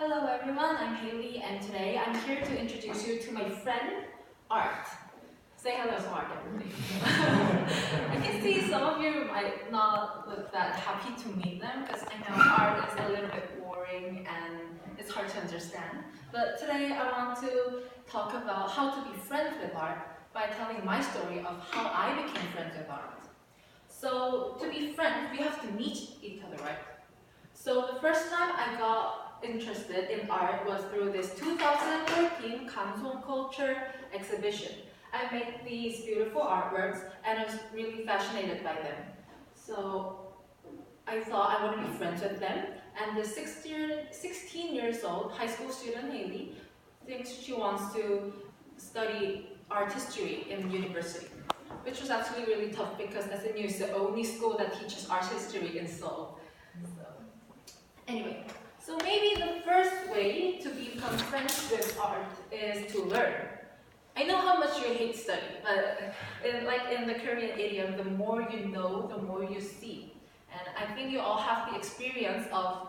Hello everyone, I'm Hayley and today I'm here to introduce you to my friend, Art. Say hello to Art, everybody. I can see some of you might not look that happy to meet them because I know Art is a little bit boring and it's hard to understand. But today I want to talk about how to be friends with Art by telling my story of how I became friends with Art. So to be friends, we have to meet each other, right? So the first time I got interested in art was through this 2013 Kanson Culture exhibition. I made these beautiful artworks and I was really fascinated by them. So I thought I want to be friends with them, and the 16 years old high school student Hayley thinks she wants to study art history in university, which was actually really tough because SNU is the only school that teaches art history in Seoul. Anyway, so maybe the first way to become friends with art is to learn. I know how much you hate study, but like in the Korean idiom, the more you know, the more you see. And I think you all have the experience of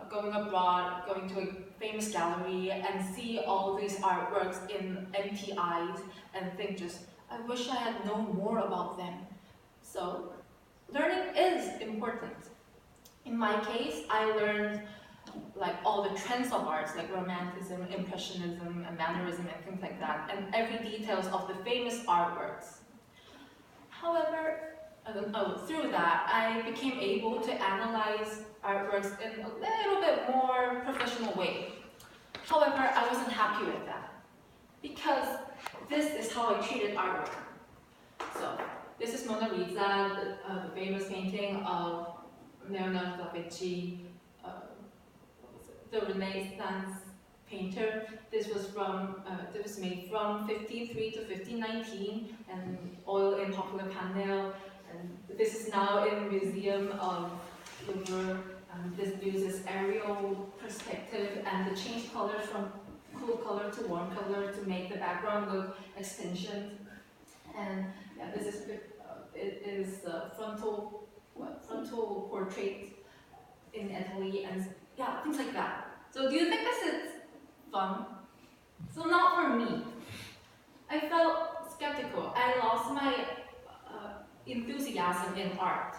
going abroad, going to a famous gallery, and see all these artworks in empty eyes, and think just, I wish I had known more about them. So, learning is important. In my case, I learned like all the trends of arts, like Romanticism, Impressionism, and Mannerism, and things like that, and every details of the famous artworks. However, through that, I became able to analyze artworks in a little bit more professional way. However, I wasn't happy with that, because this is how I treated artwork. So, this is Mona Lisa, the famous painting of Leonardo da Vinci, the Renaissance painter. This was made from 1503 to 1519, and oil in popular panel. And this is now in the Museum of Louvre. This uses aerial perspective and the change colors from cool color to warm color to make the background look extension. And yeah, this is it is frontal portrait in Italy, and yeah, things like that. So do you think this is fun? So not for me. I felt skeptical. I lost my enthusiasm in art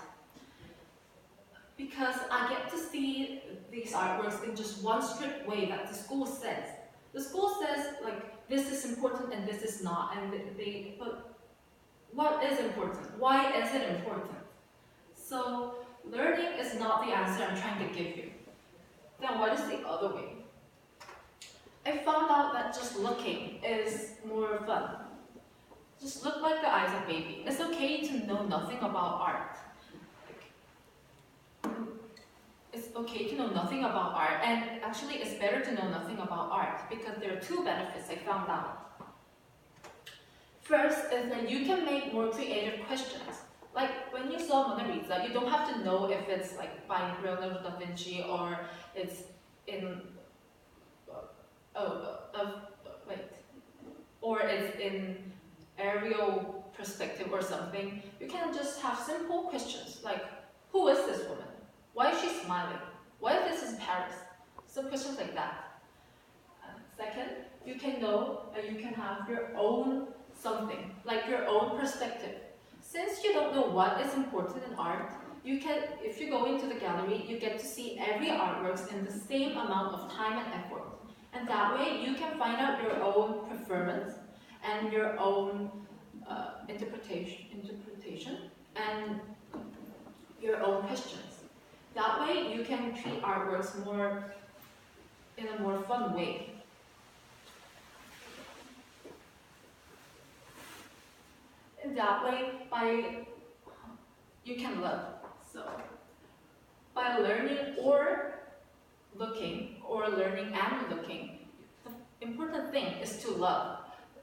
because I get to see these artworks in just one strict way that the school says. The school says like this is important and this is not, and but what is important? Why is it important? So learning is not the answer I'm trying to give you. Then what is the other way? I found out that just looking is more fun. Just look like the eyes of baby. It's okay to know nothing about art. It's okay to know nothing about art, and actually it's better to know nothing about art because there are two benefits I found out. First is that you can make more creative questions. Like when you saw Mona Lisa, you don't have to know if it's like by Leonardo da Vinci or it's in or it's in aerial perspective or something. You can just have simple questions like, who is this woman? Why is she smiling? What if this is Paris? Some questions like that. Second, you can have your own something, like your own perspective. Since you don't know what is important in art, if you go into the gallery, you get to see every artworks in the same amount of time and effort. And that way, you can find out your own preference and your own interpretation and your own questions. That way, you can treat artworks in a more fun way. In that way, you can love. So, by learning or looking, or learning and looking, the important thing is to love.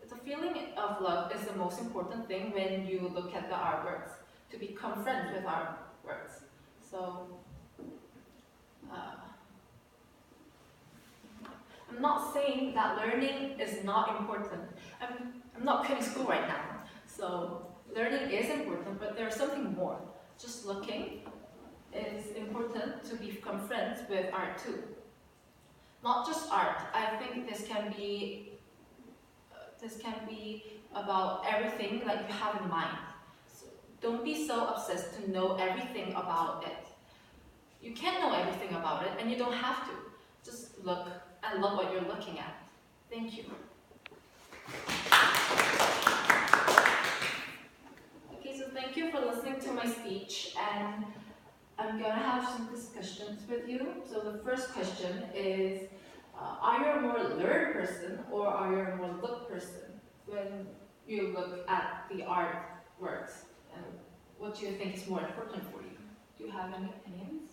The feeling of love is the most important thing when you look at the artworks, to become friends with artworks. So, I'm not saying that learning is not important. I'm not quitting school right now. So learning is important, but there's something more. Just looking is important to become friends with art too. Not just art. I think this can be about everything that you have in mind. So don't be so obsessed to know everything about it. You can't know everything about it, and you don't have to. Just look and love what you're looking at. Thank you. Okay, so thank you for listening to my speech, and I'm gonna have some discussions with you. So the first question is, are you a more learn person or are you a more look person when you look at the artworks? And what do you think is more important for you? Do you have any opinions?